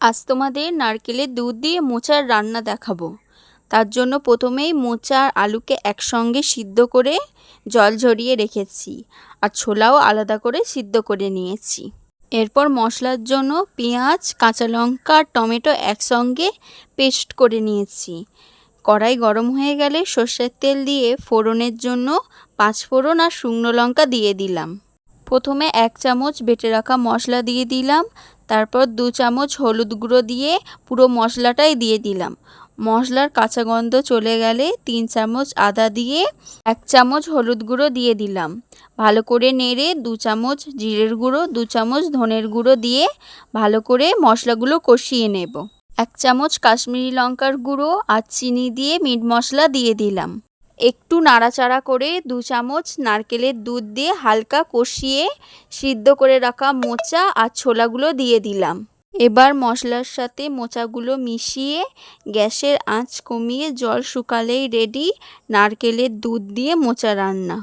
আজ তোমাদের নারকেলের দুধ দিয়ে মোচার রান্না দেখাবো। তার জন্য প্রথমেই মোচা আর আলুকে একসঙ্গে সিদ্ধ করে জল ঝরিয়ে রেখেছি, আর ছোলাও আলাদা করে সিদ্ধ করে নিয়েছি। এরপর মশলার জন্য পেঁয়াজ, কাঁচা লঙ্কা আর টমেটো একসঙ্গে পেস্ট করে নিয়েছি। কড়াই গরম হয়ে গেলে সর্ষের তেল দিয়ে ফোড়নের জন্য 5 ফোড়ন আর শুকনো লঙ্কা দিয়ে দিলাম। প্রথমে 1 চামচ বেটে রাখা মশলা দিয়ে দিলাম, তারপর 2 চামচ হলুদ গুঁড়ো দিয়ে পুরো মশলাটাই দিয়ে দিলাম। মশলার কাঁচা গন্ধ চলে গেলে 3 চামচ আদা দিয়ে 1 চামচ হলুদ গুঁড়ো দিয়ে দিলাম। ভালো করে নেড়ে 2 চামচ জিরের গুঁড়ো, 2 চামচ ধনের গুঁড়ো দিয়ে ভালো করে মশলাগুলো কষিয়ে নেব। 1 চামচ কাশ্মীরি লঙ্কার গুঁড়ো আর চিনি দিয়ে মিট মশলা দিয়ে দিলাম। একটু নাড়াচাড়া করে 2 চামচ নারকেলের দুধ দিয়ে হালকা কষিয়ে সিদ্ধ করে রাখা মোচা আর ছোলাগুলো দিয়ে দিলাম। এবার মশলার সাথে মোচাগুলো মিশিয়ে গ্যাসের আঁচ কমিয়ে জল শুকালেই রেডি নারকেলের দুধ দিয়ে মোচা রান্না।